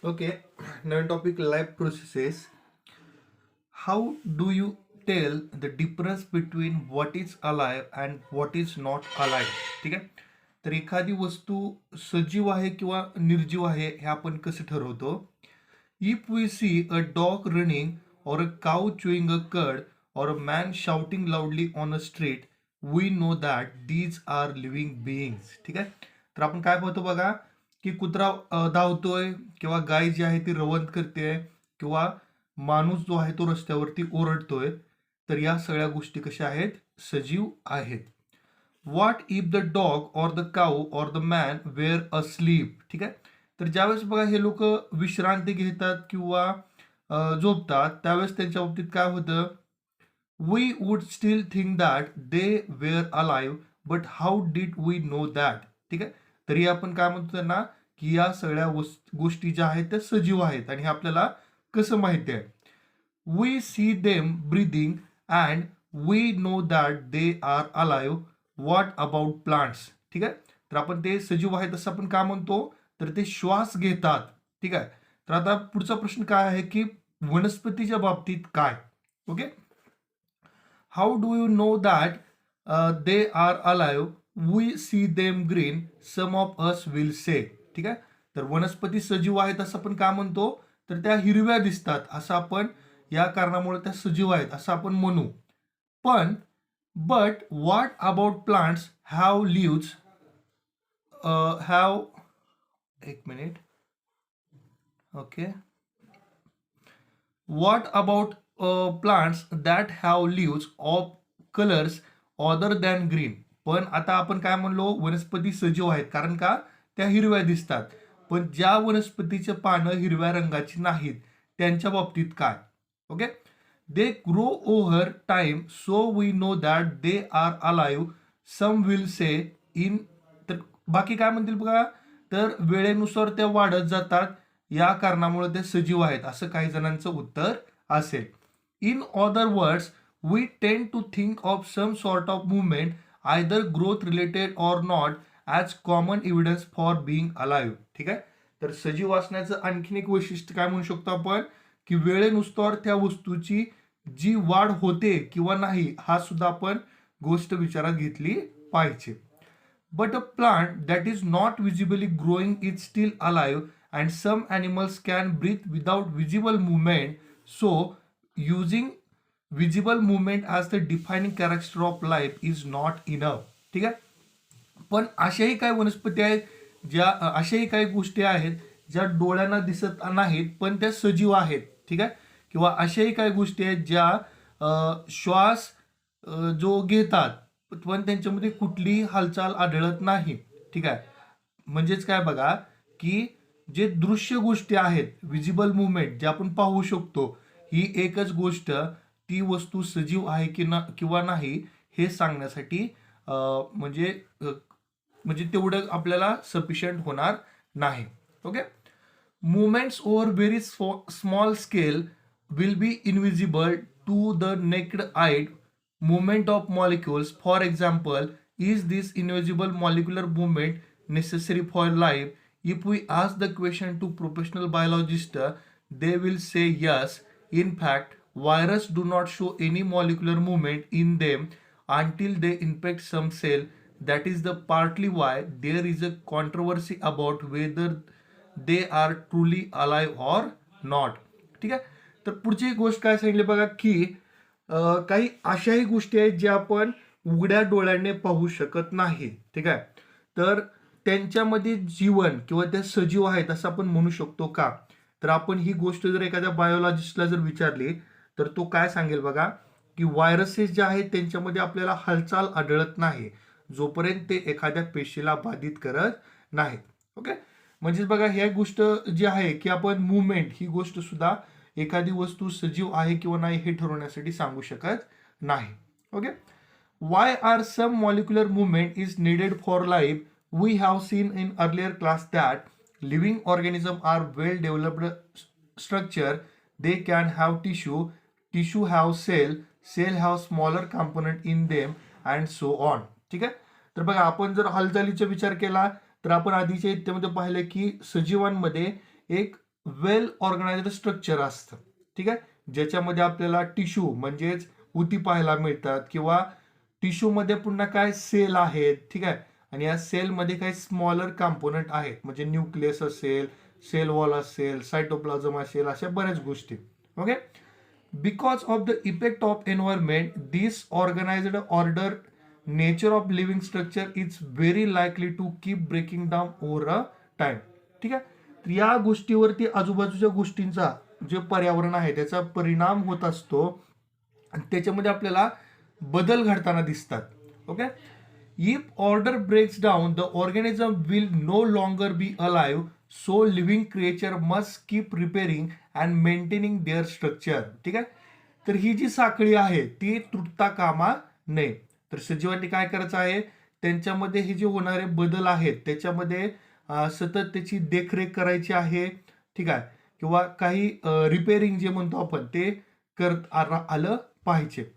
Okay, now topic life processes. How do you tell the difference between what is alive and what is not alive? ठीक आहे. तर एखादी वस्तू सजीव आहे किंवा निर्जीव आहे हे आपण कसं ठरवतो? If we see a dog running or a cow chewing a cud or a man shouting loudly on a street, we know that these are living beings. ठीक आहे. तर आपण काय पाहतो बघा, की कुत्रा धावतोय किंवा गाय जी आहे ती रवंथ करते किंवा माणूस जो आहे तो रस्त्यावरती ओरडतोय. तर या सगळ्या गोष्टी कशा आहेत? सजीव आहेत. What if the dog or the cow or the man were asleep? ठीक आहे. तर ज्यावेळेस बघा हे लोक विश्रांती घेतात किंवा झोपतात त्यावेळेस त्यांच्या बाबतीत काय होतं? We would still think that they were alive, but how did we know that? ठीक आहे. तरी आपण काय म्हणतो त्यांना, की या सगळ्या गोष्टी ज्या आहेत त्या सजीव आहेत आणि हे आपल्याला कसं माहिती आहे? We see them breathing and we know that they are alive. What about plants? ठीक आहे. तर आपण ते सजीव आहेत असं आपण काय म्हणतो? तर ते श्वास घेतात. ठीक आहे. तर आता पुढचा प्रश्न काय आहे, की वनस्पतीच्या बाबतीत काय? Okay. How do you know that they are alive? We see them green, some of us will say. ठीक आहे. तर वनस्पती सजीव आहेत असं आपण काय म्हणतो? तर त्या हिरव्या दिसतात असं आपण, या कारणामुळे त्या सजीव आहेत असं आपण म्हणू. पण but what about plants have leaves? Have, एक minute. Okay. What about plants that have leaves of colours other than green? पण आता आपण काय म्हणलो? वनस्पती सजीव आहेत कारण का? त्या हिरव्या दिसतात. पण ज्या वनस्पतीचे पानं हिरव्या रंगाची नाहीत त्यांच्या बाबतीत काय? Okay. They grow over time so we know that they are alive, some will say in. तर बाकी काय म्हणतील बघा? तर वेळेनुसार त्या वाढत जातात या कारणामुळे ते सजीव आहेत असं काही जणांचं उत्तर असेल. In other words, we tend to think of some sort of movement either growth related or not as common evidence for being alive. ठीक आहे. तर सजीव असण्याचं आणखीन एक वैशिष्ट्य काय म्हणू शकतो आपण? की वेळेनुसार त्या वस्तूची जी वाढ होते किंवा नाही हा सुद्धा आपण गोष्ट विचारात घेतली पाहिजे. But a plant that is not visibly growing is still alive, and some animals can breathe without visible movement. So, using visible movement as the defining character of life is not enough. ठीक आहे. पण अशाही काही वनस्पती आहेत ज्या अशाही काही गोष्टी आहेत ज्या डोळ्यांना दिसत नाहीत पण त्या सजीव आहेत. ठीक आहे. किंवा अशाही काही गोष्टी आहेत ज्या श्वास जो घेतात पण त्यांच्यामध्ये कुठलीही हालचाल आढळत नाही. ठीक आहे. म्हणजेच काय बघा, की जे दृश्य गोष्टी आहेत, विजिबल मुवमेंट जे आपण पाहू शकतो, ही एकच गोष्ट ती वस्तू सजीव आहे की ना किंवा नाही हे सांगण्यासाठी म्हणजे म्हणजे तेवढं आपल्याला सफिशियंट होणार नाही. Okay. Movements over very small scale will be invisible to the naked eye. Movement of molecules, for example, is this invisible molecular movement necessary for life? If we ask the question to professional biologists, they will say yes. In fact, viruses do not show any molecular movement in them until they infect some cell. That is the partly why there is a controversy about whether they are truly alive or not. ठीक आहे. तर पुढची गोष्ट काय सांगितली बघा, की काही अशाही गोष्टी आहेत ज्या आपण उघड्या डोळ्याने पाहू शकत नाही. ठीक आहे. तर त्यांच्यामध्ये जीवन किंवा त्या सजीव आहेत असं आपण म्हणू शकतो का? तर आपण ही गोष्ट जर एखाद्या बायोलॉजिस्टला जर विचारली तर तो काय सांगेल बघा, की व्हायरसेस जे आहेत त्यांच्यामध्ये आपल्याला हालचाल आढळत नाही जोपर्यंत ते एखाद्या पेशीला बाधित करत नाहीत. ओके. म्हणजेच बघा ह्या गोष्ट जी आहे की आपण मुवमेंट ही गोष्ट सुद्धा एखादी वस्तू सजीव आहे किंवा नाही हे ठरवण्यासाठी सांगू शकत नाही. Okay. Why are some molecular movement is needed for life? We have seen in earlier class that living organism are well developed structure. They can have tissue, tissue have cell, cell have smaller component in them and so on. ठीक आहे. तर बघा आपण जर हालचालीचा विचार केला तर आपण आधीच्या इत्यामध्ये पाहिलं की सजीवांमध्ये एक वेल ऑर्गनाइज्ड स्ट्रक्चर असतं, ठीक आहे, ज्याच्यामध्ये आपल्याला टिश्यू म्हणजेच उती पाहायला मिळतात, किंवा टिश्यूमध्ये पुन्हा काय सेल आहेत, ठीक आहे, आणि या सेलमध्ये काही स्मॉलर कंपोनंट आहेत, म्हणजे न्यूक्लियस असेल, सेल वॉल असेल, सायटोप्लाझम असेल, अशा बऱ्याच गोष्टी. Okay. Because of the effect of environment, this organized order nature of living structure is very likely to keep breaking down over a time. ठीक आहे. तर या गोष्टीवरती आजूबाजूच्या गोष्टींचा जे पर्यावरण आहे त्याचा परिणाम होत असतो आणि त्याच्यामध्ये आपल्याला बदल घडताना दिसतात. Okay. If order breaks down, the organism will no longer be alive, so living creature must keep repairing and maintaining their structure. ठीक आहे. तर ही जी साखळी आहे ती तुटता कामा नये. तर सजीवांनी काय करायचं आहे, त्यांच्यामध्ये हे जे होणारे बदल आहेत त्याच्यामध्ये सतत त्याची देखरेख करायची आहे, ठीक आहे, किंवा काही रिपेअरिंग जे म्हणतो आपण ते करत आलं पाहिजे.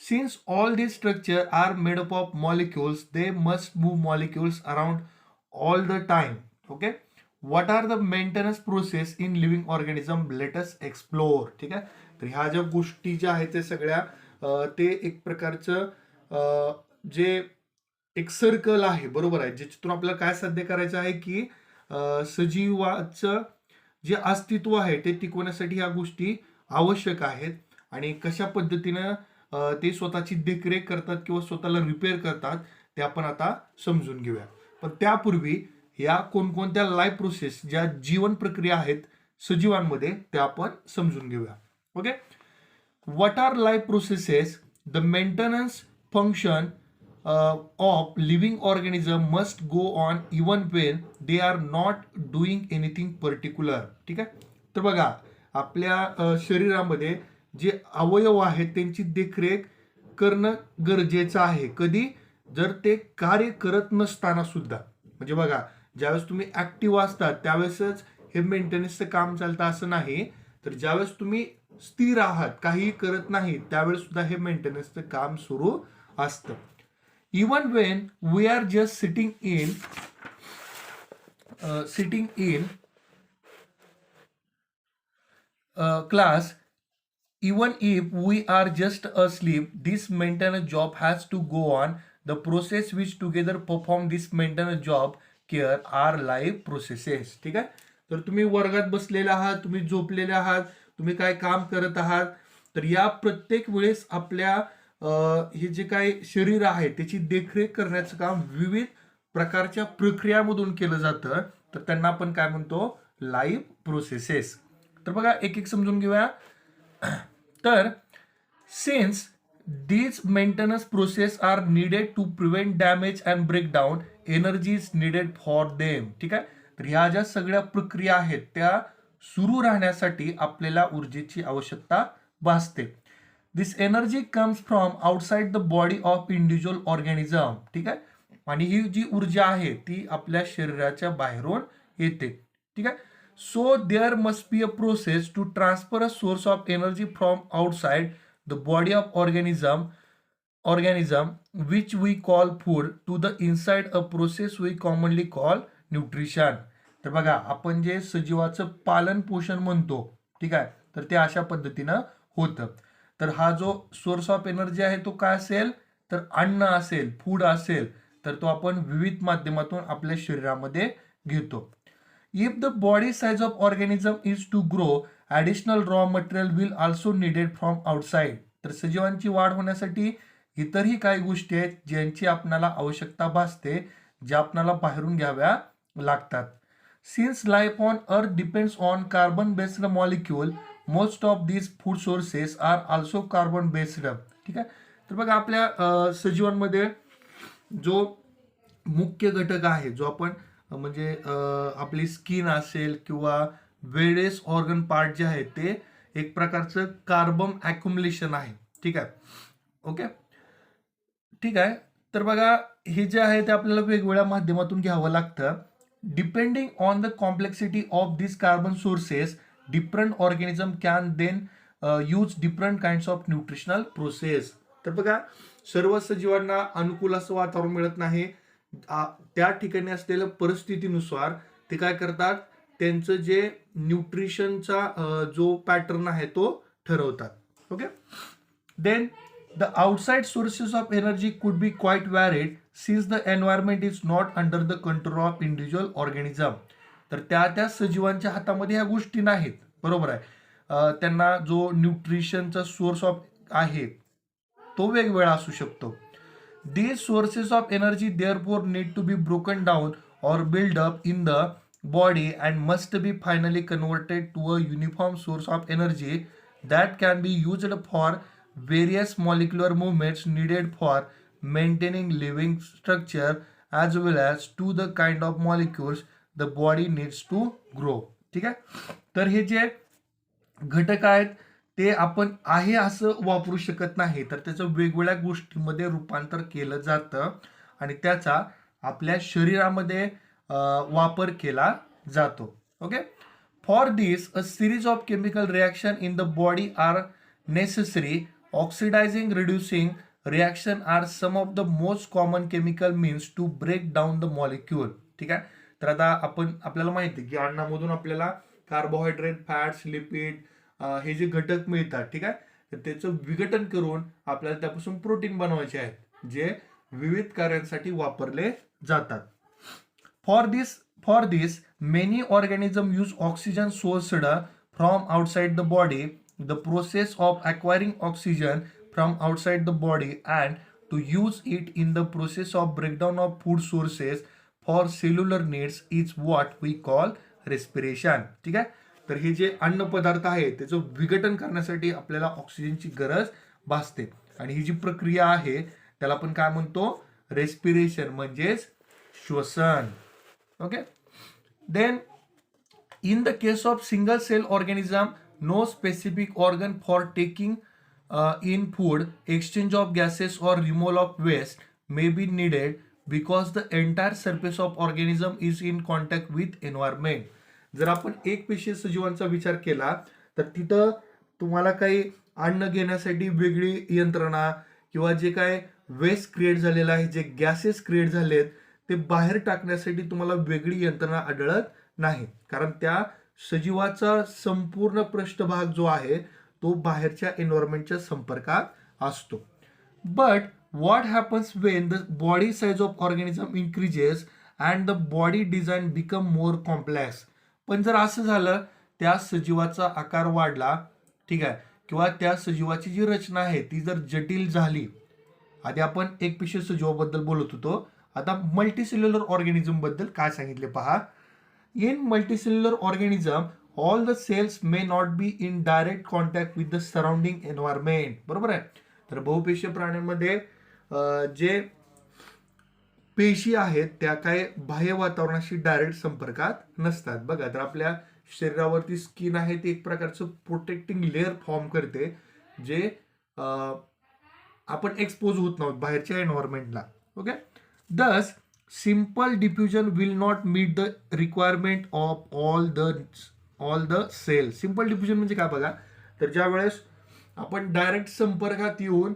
Since all these structures are made up of molecules, they must move molecules around all the time. Okay. What are the maintenance process in living organism? Let us explore. ठीक आहे. तर ह्या ज्या गोष्टी ज्या आहेत ते सगळ्या ते एक प्रकारचं जे एक सर्कल आहे, बरोबर आहे, ज्याच्यातून आपल्याला काय साध्य करायचं आहे की सजीवाचं जे अस्तित्व आहे ते टिकवण्यासाठी ह्या गोष्टी आवश्यक आहेत, आणि कशा पद्धतीनं ते स्वतःची देखरेख करतात किंवा स्वतःला रिपेअर करतात ते आपण आता समजून घेऊया. पण त्यापूर्वी या कोणकोणत्या लाईफ प्रोसेस ज्या जीवन प्रक्रिया आहेत सजीवांमध्ये त्या आपण समजून घेऊया. Okay. What our life processes? The maintenance function of living organism must go on even when they are not doing anything particular. ठीक आहे. तर बघा आपल्या शरीरामध्ये जे अवयव आहेत त्यांची देखरेख करणं गरजेचं आहे. कधी? जर ते कार्य करत नसताना सुद्धा. म्हणजे बघा ज्यावेळेस तुम्ही ऍक्टिव्ह असतात त्यावेळेसच हे मेंटेनन्सचं काम चालतं असं नाही, तर ज्यावेळेस तुम्ही स्थिर आहात काही करत नाही त्यावेळेस सुद्धा हे मेंटेनन्सचं काम सुरू असतं. Even when we are just sitting in class, even if we are just asleep, this maintenance job has to go on. The process which together perform this maintenance job care are life processes. ठीक आहे. तर तुम्ही वर्गात बसलेले आहात, तुम्ही झोपलेले आहात, तुम्ही काय काम करत आहात, तर या प्रत्येक वेळेस आपल्या हे जे काही शरीर आहे त्याची देखरेख करण्याचं काम विविध प्रकारच्या प्रक्रियामधून केलं जातं, तर त्यांना आपण काय म्हणतो, लाईफ प्रोसेसेस. तर बघा एक एक समजून घेऊया. तर since these maintenance process are needed to prevent damage and breakdown, energy is needed for them. ठीक आहे. तर ह्या ज्या सगळ्या प्रक्रिया आहेत त्या सुरू राहण्यासाठी आपल्याला ऊर्जेची आवश्यकता भासते. This energy comes from outside the body of individual organism. ठीक आहे. आणि ही जी ऊर्जा आहे ती आपल्या शरीराच्या बाहेरून येते. ठीक आहे. So there must be a process to transfer a source of energy from outside the body of organism which we call food to the inside, a process we commonly call nutrition. तर बघा आपण जे सजीवाचं पालन पोषण म्हणतो, ठीक आहे, तर ते अशा पद्धतीनं होतं. तर हा जो सोर्स ऑफ एनर्जी आहे तो काय असेल, तर अन्न असेल, फूड असेल, तर तो आपण विविध माध्यमातून आपल्या शरीरामध्ये घेतो. If the body size of organism is to grow, additional raw material will also needed from outside. तर सजीवांची वाढ होण्यासाठी इतरही काही गोष्टी आहेत ज्यांची आपल्याला आवश्यकता भासते, ज्या आपल्याला बाहेरून घ्याव्या लागतात. Since life on earth depends on carbon based molecule, most of these food sources are also carbon based. ठीक आहे. तर बघा आपल्या सजीवांमध्ये जो मुख्य घटक आहे जो आपण म्हणजे आपली स्किन असेल किंवा वेरियस ऑर्गन पार्ट जे आहेत ते एक प्रकारचं कार्बन अॅक्युम्युलेशन आहे. ठीक आहे. ओके. ठीक आहे. तर बघा हे जे आहे ते आपल्याला वेगवेगळ्या माध्यमातून घ्यावं लागतं. Depending on the complexity of this carbon sources, different organism can then use different kinds of nutritional process. तर बघा सर्व सजीवांना अनुकूल असं वातावरण मिळत नाही. त्या ठिकाणी असलेल्या परिस्थितीनुसार ते काय करतात, त्यांचं जे न्यूट्रिशनचा जो पॅटर्न आहे तो ठरवतात. Okay. Then the outside sources of energy could be quite varied since the environment is not under the control of individual organism. तर त्या सजीवांच्या हातामध्ये ह्या गोष्टी नाहीत, बरोबर आहे. त्यांना जो न्यूट्रिशनचा सोर्स ऑफ आहे तो वेगवेगळा असू शकतो. These sources of energy therefore need to be broken down or built up in the body and must be finally converted to a uniform source of energy that can be used for various molecular movements needed for maintaining living structure as well as to the kind of molecules the body needs to grow. ठीक आहे. तर हे जे घटक आहेत ते आपण आहे असं वापरू शकत नाही, तर त्याचं वेगवेगळ्या गोष्टींमध्ये रूपांतर केलं जातं आणि त्याचा आपल्या शरीरामध्ये वापर केला जातो. Okay. For this a series of chemical reaction in the body are necessary. Oxidising reducing reaction are some of the most common chemical means to break down the molecule. ठीक आहे. तर आता आपल्याला माहिती आहे की अन्नामधून आपल्याला कार्बोहायड्रेट, फॅट्स, लिपिड हे जे घटक मिळतात, ठीक आहे, तर त्याचं विघटन करून आपल्याला त्यापासून प्रोटीन बनवायचे आहेत जे विविध कार्यांसाठी वापरले जातात. For this many organism use oxygen sourced from outside the body. The process of acquiring oxygen from outside the body and to use it in the process of breakdown of food sources for cellular needs is what we call respiration. ठीक आहे. तर हे जे अन्न पदार्थ आहे त्याचं विघटन करण्यासाठी आपल्याला ऑक्सिजनची गरज भासते आणि ही जी प्रक्रिया आहे त्याला आपण काय म्हणतो, रेस्पिरेशन म्हणजेच श्वसन. Okay. Then in the case of single cell organism no specific organ for taking in food, exchange of gases or removal of waste may be needed because the entire surface of organism is in contact with environment. जर आपण एक पेशीय सजीवांचा विचार केला तर तिथं तुम्हाला काही अन्न घेण्यासाठी वेगळी यंत्रणा किंवा जे काय वेस्ट क्रिएट झालेला आहे, जे गॅसेस क्रिएट झालेत ते बाहेर टाकण्यासाठी तुम्हाला वेगळी यंत्रणा आढळत नाही, कारण त्या सजीवाचा संपूर्ण पृष्ठभाग जो आहे तो बाहेरच्या एन्व्हायरमेंटच्या संपर्कात असतो. But what happens Wien the body size of organism increases and the body design become more complex. पण जर असं झालं, त्या सजीवाचा आकार वाढला, ठीक आहे, किंवा त्या सजीवाची जी रचना आहे ती जर जटिल झाली. आधी आपण एक पेशीय सजीवाबद्दल बोलत होतो, आता मल्टीसेल्युलर ऑर्गॅनिझम बद्दल काय सांगितले पहा. In multicellular organism all the cells may not be in direct contact with the surrounding environment. बरोबर आहे. तर बहुपेशीय प्राण्यांमध्ये जे पेशी आहेत त्या काय बाह्य वातावरणाशी डायरेक्ट संपर्कात नसतात. बघा, तर आपल्या शरीरावरती स्किन आहे ती एक प्रकारचं प्रोटेक्टिंग लेअर फॉर्म करते जे आपण एक्सपोज होत नाहोत बाहेरच्या एन्व्हायरमेंटला. Okay. Thus simple diffusion will not meet the requirement of all the cell. Simple diffusion म्हणजे काय बघा, तर ज्या वेळेस आपण डायरेक्ट संपर्कात येऊन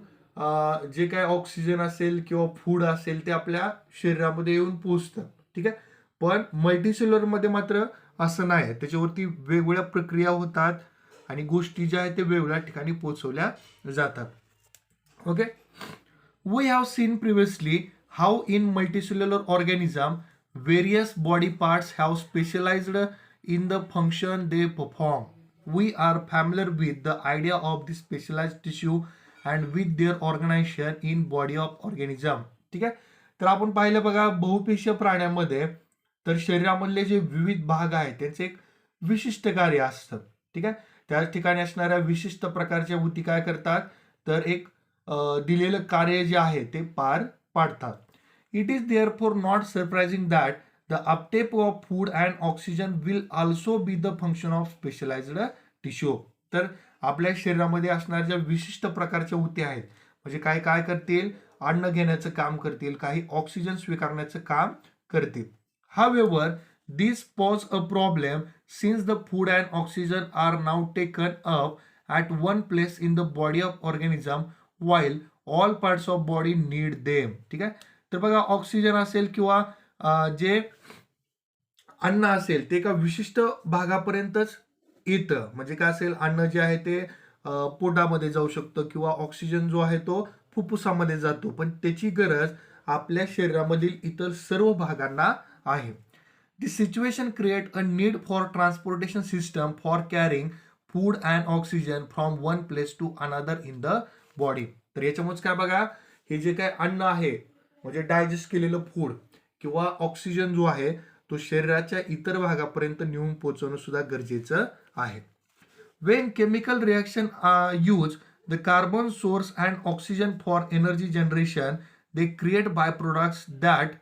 जे काय ऑक्सिजन असेल किंवा फूड असेल ते आपल्या शरीरामध्ये येऊन पोहोचतं, ठीक आहे. पण मल्टीसेल्युलर मध्ये मात्र असं नाही, त्याच्यावरती वेगवेगळ्या प्रक्रिया होतात आणि गोष्टी ज्या आहेत ते वेगवेगळ्या ठिकाणी पोहोचवल्या जातात. Okay. We have seen previously how in multicellular organism various body parts have specialised in the function they perform. We are familiar with the idea of the specialised tissue and with their organisation in body of organism. ठीक आहे. तर आपण पाहिलं बघा, बहुपेशीय प्राण्यांमध्ये तर शरीरामधले जे विविध भाग आहेत त्यांचे एक विशिष्ट कार्य असतं, ठीक आहे. त्या ठिकाणी असणाऱ्या विशिष्ट प्रकारच्या ऊती काय करतात, तर एक दिलेलं कार्य जे आहे ते पार पाडतात. It is therefore not surprising that the uptake of food and oxygen will also be the function of specialised tissue. तर आपल्या शरीरामध्ये असणाऱ्या ज्या विशिष्ट प्रकारच्या ऊती आहेत म्हणजे काय काय करतील, अन्न घेण्याचं काम करतील, काही ऑक्सिजन स्वीकारण्याचं काम करतील. However, this pose a problem since the food and oxygen are now taken up at one place in the body of organism while all parts of body need them. ठीक आहे. तर बघा, ऑक्सिजन असेल किंवा जे अन्न असेल ते एका विशिष्ट भागापर्यंतच येतं. म्हणजे काय असेल, अन्न जे आहे ते पोटामध्ये जाऊ शकतं किंवा ऑक्सिजन जो आहे तो फुफ्फुसामध्ये जातो, पण त्याची गरज आपल्या शरीरामधील इतर सर्व भागांना आहे. This situation create a need for transportation system for carrying food and oxygen from one place to another in the body. तर याच्यामुळेच काय बघा, हे जे काय अन्न आहे म्हणजे डायजेस्ट केलेलं फूड किंवा ऑक्सिजन जो आहे तो शरीराच्या इतर भागापर्यंत नेऊन पोहोचवणं सुद्धा गरजेचं आहे. When chemical reaction use the carbon source and oxygen for energy generation, they create byproducts that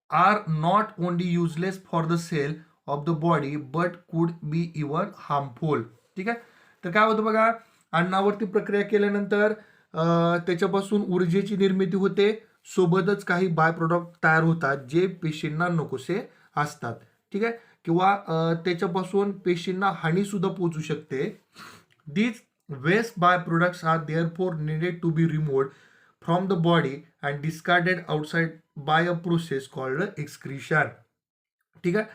are not only useless for the cell of the body but could be even harmful. ठीक आहे. तर काय होतं बघा, अन्नावरती प्रक्रिया केल्यानंतर त्याच्यापासून ऊर्जेची निर्मिती होते, सोबतच काही बाय प्रोडक्ट तयार होतात जे पेशींना नकोसे असतात. ठीक आहे. किंवा त्याच्यापासून पेशींना हानी सुद्धा पोहोचू शकते. These waste byproducts are therefore needed to be removed from the body and discarded outside by a process called excretion. ठीक आहे.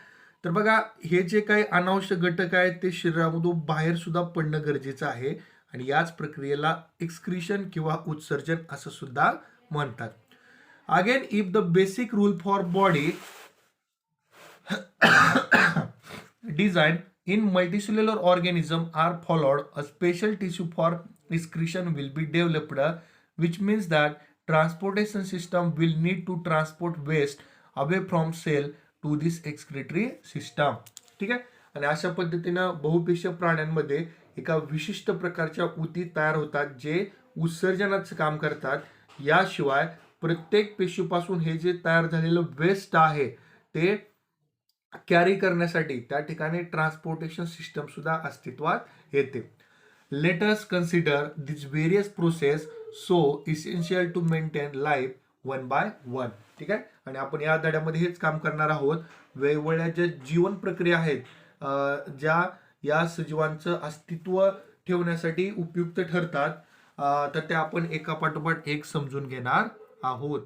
तर बघा, हे जे काही अनावश्यक घटक आहेत ते शरीरामधून बाहेर सुद्धा पडणं गरजेचं आहे आणि याच प्रक्रियेला एक्सक्रिशन किंवा उत्सर्जन असं सुद्धा म्हणतात. Again, if the basic rule for body design in multicellular organism are followed, a special tissue for excretion will be developed, which means that transportation system will need to transport waste away from cell to this excretory system. ठीक आहे. आणि अशा पद्धतीनं बहुपेशीय प्राण्यांमध्ये एका विशिष्ट प्रकारच्या ऊती तयार होतात जे उत्सर्जनाचं काम करतात. याशिवाय प्रत्येक पेशीपासून हे जे तयार झालेलं वेस्ट आहे ते कॅरी करण्यासाठी त्या ठिकाणी ट्रान्सपोर्टेशन सिस्टम सुद्धा अस्तित्वात येते. Let us consider this various process so essential to maintain life one by one. ठीक आहे. आणि आपण या धड्यामध्ये हेच काम करणार आहोत. वेगवेगळ्या ज्या जीवन प्रक्रिया आहेत ज्या या सजीवांचं अस्तित्व ठेवण्यासाठी उपयुक्त ठरतात, तर त्या आपण एका पाठोपाठ एक समजून घेणार आहोत.